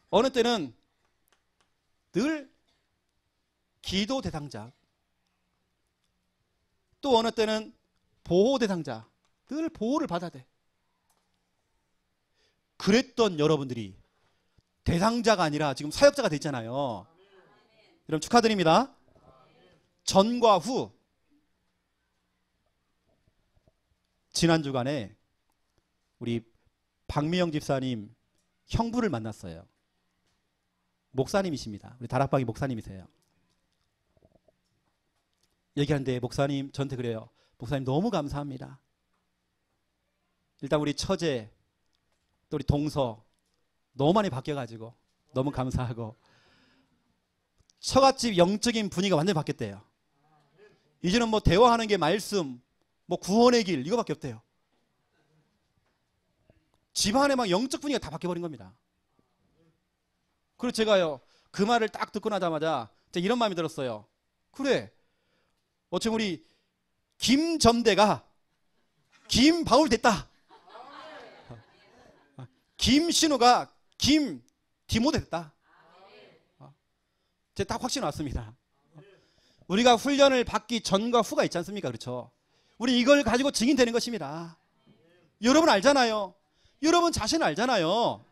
어느 때는 늘 기도 대상자, 또 어느 때는 보호 대상자, 늘 보호를 받아야 돼. 그랬던 여러분들이 대상자가 아니라 지금 사역자가 됐잖아요. 여러분 축하드립니다. 전과 후. 지난 주간에 우리 박미영 집사님 형부를 만났어요. 목사님이십니다. 우리 다락방이 목사님이세요. 얘기하는데 목사님 저한테 그래요. 목사님 너무 감사합니다. 일단 우리 처제 또 우리 동서 너무 많이 바뀌어가지고 너무 감사하고 처갓집 영적인 분위기가 완전히 바뀌었대요. 이제는 뭐 대화하는 게 말씀, 뭐 구원의 길 이거밖에 없대요. 집안에 막 영적 분위기가 다 바뀌어버린 겁니다. 그래서 제가요 그 말을 딱 듣고 나자마자 제가 이런 마음이 들었어요. 그래, 어쩜 우리 김점대가 김바울 됐다. 김신우가 김디모데 됐다. 제가 딱 확신 왔습니다. 우리가 훈련을 받기 전과 후가 있지 않습니까? 그렇죠? 우리 이걸 가지고 증인되는 것입니다. 여러분 알잖아요. 여러분 자신 알잖아요.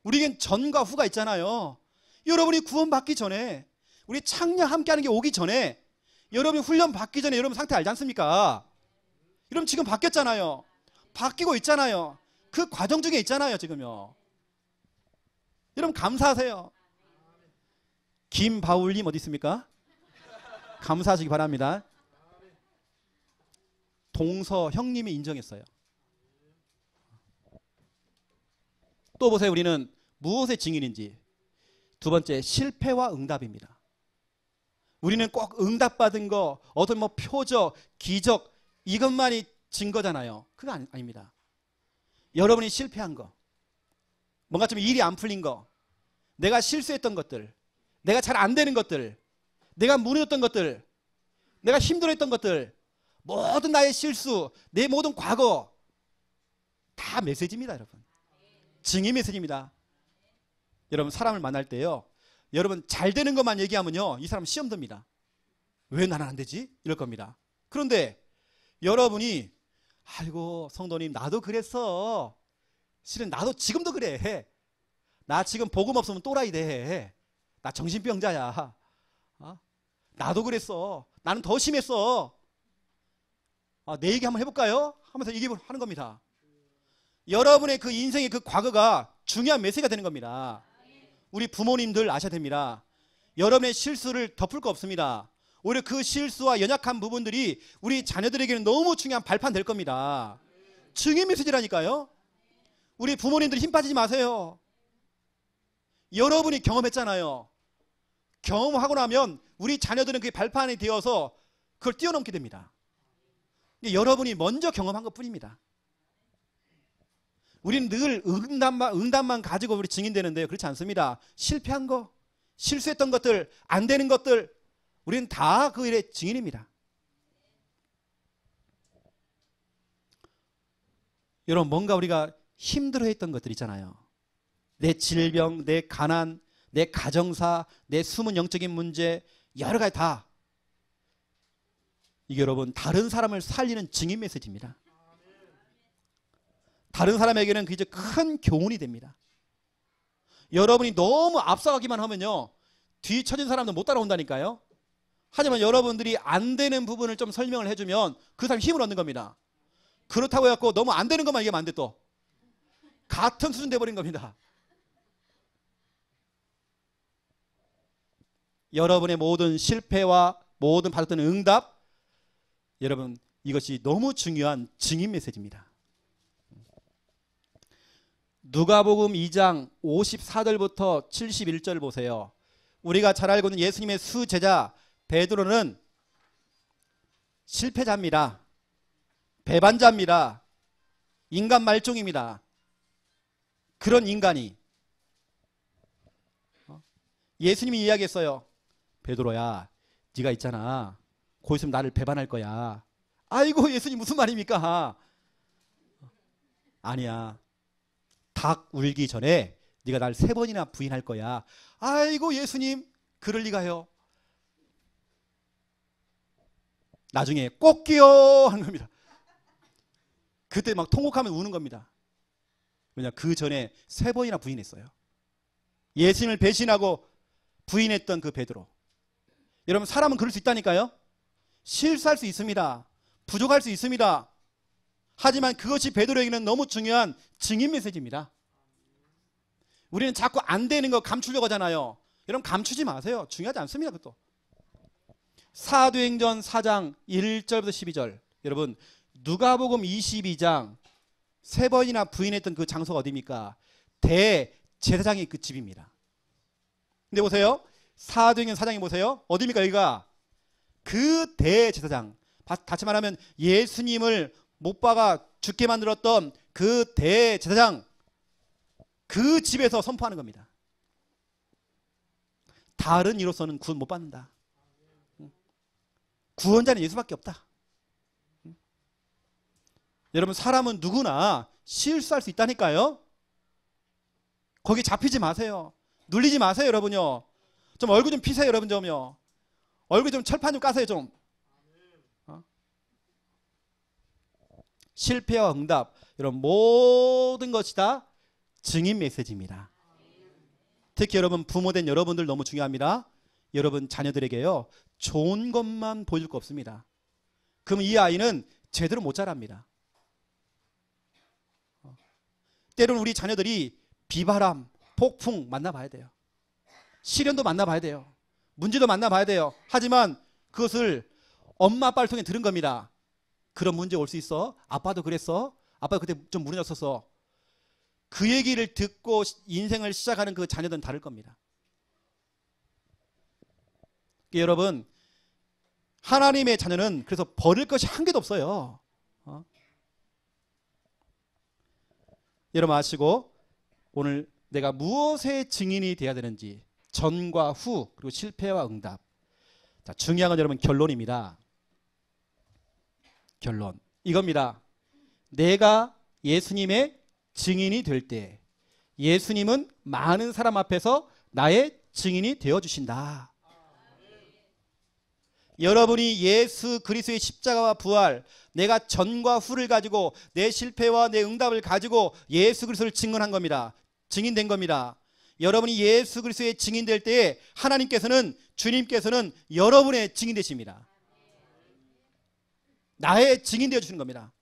우리에겐 전과 후가 있잖아요. 여러분이 구원받기 전에, 우리 창녕 함께하는 게 오기 전에, 여러분이 훈련 받기 전에 여러분 상태 알지 않습니까? 여러분 지금 바뀌었잖아요. 바뀌고 있잖아요. 그 과정 중에 있잖아요 지금요. 여러분 감사하세요. 김바울님 어디 있습니까? 감사하시기 바랍니다. 동서 형님이 인정했어요. 또 보세요. 우리는 무엇의 증인인지. 두 번째, 실패와 응답입니다. 우리는 꼭 응답받은 거, 어떤 뭐 표적, 기적 이것만이 증거잖아요. 그거 아닙니다. 여러분이 실패한 거, 뭔가 좀 일이 안 풀린 거, 내가 실수했던 것들, 내가 잘 안 되는 것들, 내가 무너졌던 것들, 내가 힘들어했던 것들, 모든 나의 실수, 내 모든 과거 다 메시지입니다. 여러분 증인 메시지입니다. 여러분 사람을 만날 때요, 여러분 잘 되는 것만 얘기하면요 이 사람 시험 듭니다. 왜 나는 안 되지? 이럴 겁니다. 그런데 여러분이 아이고 성도님 나도 그랬어. 실은 나도 지금도 그래. 나 지금 복음 없으면 또라이 돼. 나 정신병자야. 나도 그랬어. 나는 더 심했어. 내 얘기 한번 해볼까요? 하면서 얘기하는 겁니다. 여러분의 그 인생의 그 과거가 중요한 메시지가 되는 겁니다. 우리 부모님들 아셔야 됩니다. 여러분의 실수를 덮을 거 없습니다. 오히려 그 실수와 연약한 부분들이 우리 자녀들에게는 너무 중요한 발판 될 겁니다. 증인 메시지라니까요. 우리 부모님들 힘 빠지지 마세요. 여러분이 경험했잖아요. 경험하고 나면 우리 자녀들은 그게 발판이 되어서 그걸 뛰어넘게 됩니다. 여러분이 먼저 경험한 것 뿐입니다. 우리는 늘 응답만 가지고 우리 증인되는데요. 그렇지 않습니다. 실패한 거, 실수했던 것들, 안 되는 것들, 우리는 다 그 일의 증인입니다. 여러분 뭔가 우리가 힘들어했던 것들 있잖아요. 내 질병, 내 가난, 내 가정사, 내 숨은 영적인 문제, 여러 가지 다 이게 여러분 다른 사람을 살리는 증인 메시지입니다. 다른 사람에게는 그게 큰 교훈이 됩니다. 여러분이 너무 앞서가기만 하면요, 뒤처진 사람도 못 따라온다니까요. 하지만 여러분들이 안 되는 부분을 좀 설명을 해주면 그 사람이 힘을 얻는 겁니다. 그렇다고 해갖고 너무 안 되는 것만 얘기하면 안 돼. 또 같은 수준 돼버린 겁니다. 여러분의 모든 실패와 모든 받았던 응답, 여러분 이것이 너무 중요한 증인 메시지입니다. 누가복음 2장 54절부터 71절 보세요. 우리가 잘 알고 있는 예수님의 수제자 베드로는 실패자입니다. 배반자입니다. 인간 말종입니다. 그런 인간이 예수님이 이야기했어요. 베드로야, 네가 있잖아, 곧 있으면 나를 배반할 거야. 아이고 예수님 무슨 말입니까? 아니야, 닭 울기 전에 네가 날 3번이나 부인할 거야. 아이고 예수님, 그럴 리가요. 나중에 꼭기요 하는 겁니다. 그때 막 통곡하면 우는 겁니다. 왜냐, 그 전에 3번이나 부인했어요. 예수님을 배신하고 부인했던 그 베드로. 여러분, 사람은 그럴 수 있다니까요. 실수할 수 있습니다. 부족할 수 있습니다. 하지만 그것이 베드로에게는 너무 중요한 증인 메시지입니다. 우리는 자꾸 안 되는 거 감추려고 하잖아요. 여러분, 감추지 마세요. 중요하지 않습니다. 그것도. 사도행전 4장 1절부터 12절. 여러분, 누가복음 22장 3번이나 부인했던 그 장소가 어디입니까? 대제사장의 그 집입니다. 근데 보세요, 사도행전 4장에 보세요. 어디입니까? 여기가 그 대제사장, 다시 말하면 예수님을 못 박아 죽게 만들었던 그 대제사장, 그 집에서 선포하는 겁니다. 다른 이로서는 구원 못 받는다. 구원자는 예수밖에 없다. 여러분, 사람은 누구나 실수할 수 있다니까요. 거기 잡히지 마세요. 눌리지 마세요. 여러분요, 좀 얼굴 좀 피세요. 여러분 좀요, 얼굴 좀 철판 좀 까세요. 좀 실패와 응답, 여러분 모든 것이 다 증인 메시지입니다. 특히 여러분 부모된 여러분들 너무 중요합니다. 여러분 자녀들에게요, 좋은 것만 보여줄 거 없습니다. 그럼 이 아이는 제대로 못 자랍니다. 때로는 우리 자녀들이 비바람, 폭풍 만나봐야 돼요. 시련도 만나봐야 돼요. 문제도 만나봐야 돼요. 하지만 그것을 엄마 아빠를 통해 들은 겁니다. 그런 문제 올 수 있어. 아빠도 그랬어. 아빠가 그때 좀 무너졌었어. 그 얘기를 듣고 인생을 시작하는 그 자녀들은 다를 겁니다. 여러분, 하나님의 자녀는 그래서 버릴 것이 한 개도 없어요. 여러분 아시고, 오늘 내가 무엇의 증인이 되어야 되는지, 전과 후, 그리고 실패와 응답. 자, 중요한 건 여러분 결론입니다. 결론 이겁니다. 내가 예수님의 증인이 될 때 예수님은 많은 사람 앞에서 나의 증인이 되어주신다. 여러분이 예수 그리스도의 십자가와 부활, 내가 전과 후를 가지고 내 실패와 내 응답을 가지고 예수 그리스도를 증언한 겁니다. 증인된 겁니다. 여러분이 예수 그리스도의 증인될 때에 하나님께서는, 주님께서는 여러분의 증인 되십니다. 나의 증인 되어주시는 겁니다.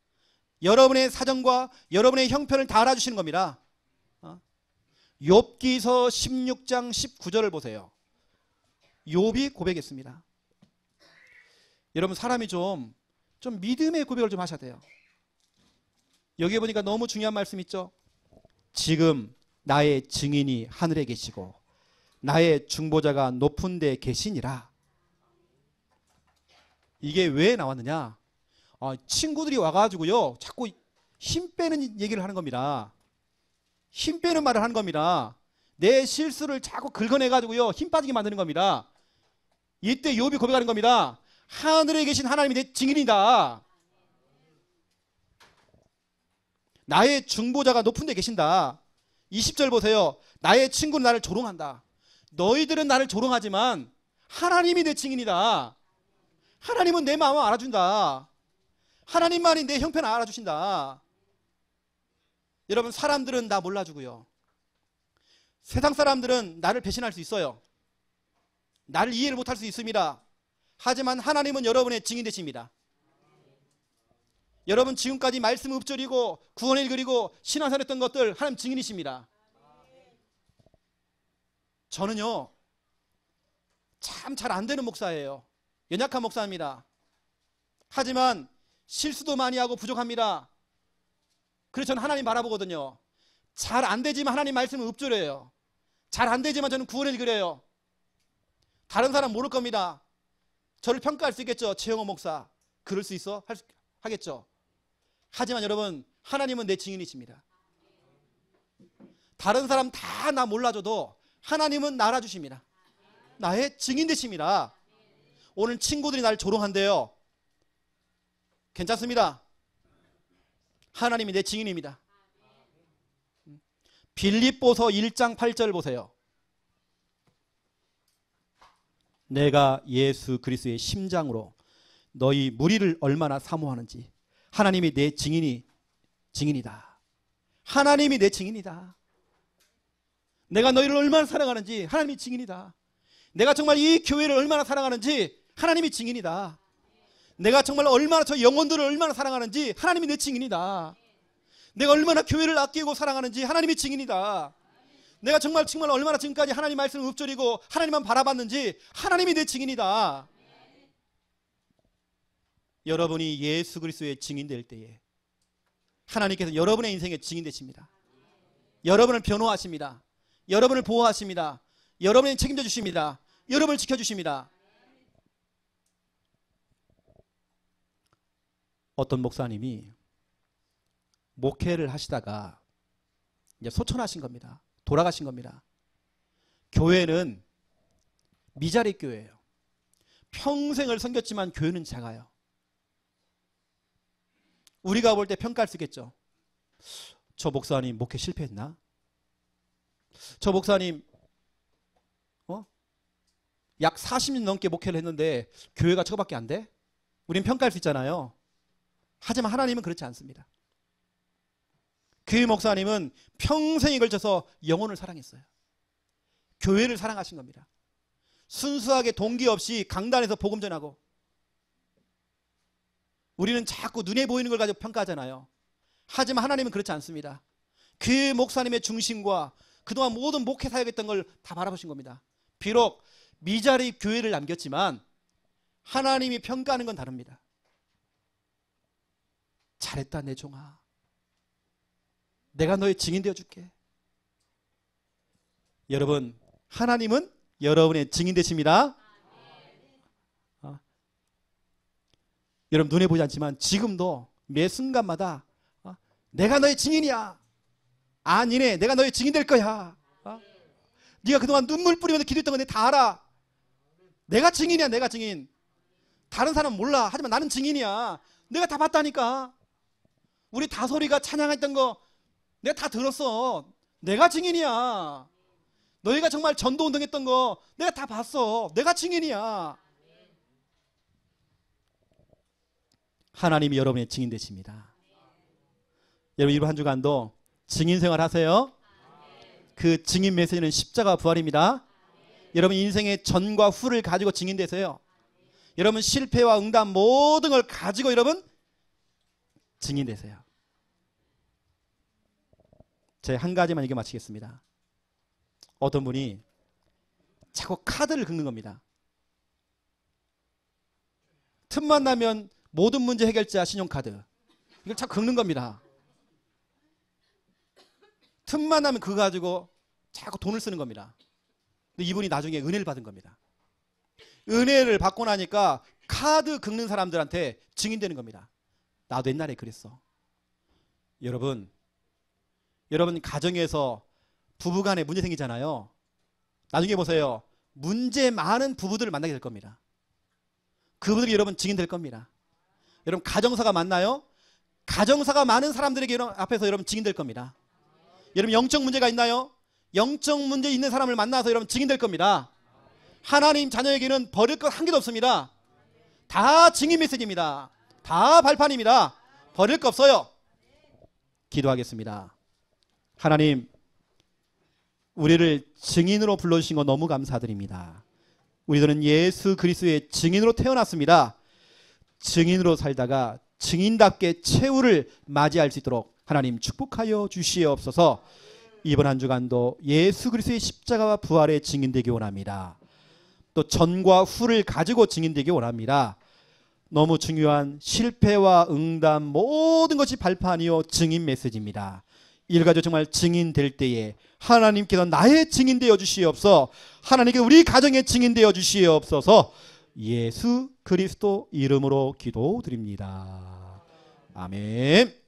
여러분의 사정과 여러분의 형편을 다 알아주시는 겁니다. 욥기서 16장 19절을 보세요. 욥이 고백했습니다. 여러분, 사람이 좀 믿음의 고백을 좀 하셔야 돼요. 여기 보니까 너무 중요한 말씀 있죠. 지금 나의 증인이 하늘에 계시고 나의 중보자가 높은 데 계시니라. 이게 왜 나왔느냐? 친구들이 와가지고요, 자꾸 힘 빼는 얘기를 하는 겁니다. 힘 빼는 말을 하는 겁니다. 내 실수를 자꾸 긁어내가지고요, 힘 빠지게 만드는 겁니다. 이때 욥이 고백하는 겁니다. 하늘에 계신 하나님이 내 증인이다. 나의 중보자가 높은 데 계신다. 20절 보세요. 나의 친구는 나를 조롱한다. 너희들은 나를 조롱하지만 하나님이 내 증인이다. 하나님은 내 마음을 알아준다. 하나님만이 내 형편을 알아주신다. 여러분, 사람들은 나 몰라주고요. 세상 사람들은 나를 배신할 수 있어요. 나를 이해를 못할 수 있습니다. 하지만 하나님은 여러분의 증인 되십니다. 여러분 지금까지 말씀 읊조리고 구원을 그리고 신앙생활 했던 것들 하나님 증인이십니다. 저는요 참 잘 안 되는 목사예요. 연약한 목사입니다. 하지만 실수도 많이 하고 부족합니다. 그래서 저는 하나님 바라보거든요. 잘 안 되지만 하나님 말씀을 읊조려요. 잘 안 되지만 저는 구원을 그려요. 다른 사람 모를 겁니다. 저를 평가할 수 있겠죠. 최영호 목사 그럴 수 있어? 하겠죠. 하지만 여러분 하나님은 내 증인이십니다. 다른 사람 다 나 몰라줘도 하나님은 나 알아주십니다. 나의 증인 되십니다. 오늘 친구들이 날 조롱한대요. 괜찮습니다. 하나님이 내 증인입니다. 빌립보서 1장 8절 보세요. 내가 예수 그리스도의 심장으로 너희 무리를 얼마나 사모하는지 하나님이 내 증인이다. 하나님이 내 증인이다. 내가 너희를 얼마나 사랑하는지 하나님이 증인이다. 내가 정말 이 교회를 얼마나 사랑하는지 하나님이 증인이다. 내가 정말 얼마나 저 영혼들을 얼마나 사랑하는지 하나님이 내 증인이다. 내가 얼마나 교회를 아끼고 사랑하는지 하나님이 증인이다. 내가 정말 얼마나 지금까지 하나님 말씀을 읊조리고 하나님만 바라봤는지 하나님이 내 증인이다. 여러분이 예수 그리스도의 증인 될 때에 하나님께서 여러분의 인생의 증인 되십니다. 여러분을 변호하십니다. 여러분을 보호하십니다. 여러분을 책임져 주십니다. 여러분을 지켜주십니다. 어떤 목사님이 목회를 하시다가 이제 소천하신 겁니다. 돌아가신 겁니다. 교회는 미자리 교회예요. 평생을 섬겼지만 교회는 작아요. 우리가 볼 때 평가할 수 있겠죠. 저 목사님 목회 실패했나? 저 목사님 약 40년 넘게 목회를 했는데 교회가 저거밖에 안 돼? 우린 평가할 수 있잖아요. 하지만 하나님은 그렇지 않습니다. 그 목사님은 평생에 걸쳐서 영혼을 사랑했어요. 교회를 사랑하신 겁니다. 순수하게 동기 없이 강단에서 복음 전하고. 우리는 자꾸 눈에 보이는 걸 가지고 평가하잖아요. 하지만 하나님은 그렇지 않습니다. 그 목사님의 중심과 그동안 모든 목회 사역했던 걸 다 바라보신 겁니다. 비록 미자리 교회를 남겼지만 하나님이 평가하는 건 다릅니다. 잘했다 내 종아. 내가 너의 증인 되어줄게. 여러분 하나님은 여러분의 증인 되십니다. 여러분 눈에 보이지 않지만 지금도 매 순간마다 내가 너의 증인이야. 아니네 내가 너의 증인 될 거야. 네가 그동안 눈물 뿌리면서 기도했던 거 내가 다 알아. 내가 증인이야. 내가 증인. 다른 사람은 몰라. 하지만 나는 증인이야. 내가 다 봤다니까. 우리 다솔이가 찬양했던 거 내가 다 들었어. 내가 증인이야. 너희가 정말 전도운동했던 거 내가 다 봤어. 내가 증인이야. 하나님이 여러분의 증인 되십니다. 여러분 이번 한 주간도 증인 생활 하세요. 그 증인 메시지는 십자가 부활입니다. 여러분 인생의 전과 후를 가지고 증인되세요. 여러분 실패와 응답 모든 걸 가지고 여러분 증인되세요. 제가 한 가지만 얘기 마치겠습니다. 어떤 분이 자꾸 카드를 긁는 겁니다. 틈만 나면 모든 문제 해결자 신용카드. 이걸 자꾸 긁는 겁니다. 틈만 나면 그거 가지고 자꾸 돈을 쓰는 겁니다. 근데 이분이 나중에 은혜를 받은 겁니다. 은혜를 받고 나니까 카드 긁는 사람들한테 증인되는 겁니다. 나도 옛날에 그랬어. 여러분 가정에서 부부간에 문제 생기잖아요. 나중에 보세요. 문제 많은 부부들을 만나게 될 겁니다. 그분들이 여러분 증인 될 겁니다. 여러분 가정사가 많나요? 가정사가 많은 사람들에게 앞에서 여러분 증인 될 겁니다. 여러분 영적 문제가 있나요? 영적 문제 있는 사람을 만나서 여러분 증인 될 겁니다. 하나님 자녀에게는 버릴 것 한 개도 없습니다. 다 증인 메시지입니다. 다 발판입니다. 버릴 거 없어요. 기도하겠습니다. 하나님, 우리를 증인으로 불러주신 거 너무 감사드립니다. 우리들은 예수 그리스도의 증인으로 태어났습니다. 증인으로 살다가 증인답게 최후를 맞이할 수 있도록 하나님 축복하여 주시옵소서. 이번 한 주간도 예수 그리스도의 십자가와 부활의 증인되기 원합니다. 또 전과 후를 가지고 증인되기 원합니다. 너무 중요한 실패와 응답 모든 것이 발판이요 증인 메시지입니다. 이를 가지고 정말 증인될 때에 하나님께서 나의 증인되어 주시옵소서. 하나님께서 우리 가정의 증인되어 주시옵소서. 예수 그리스도 이름으로 기도드립니다. 아멘.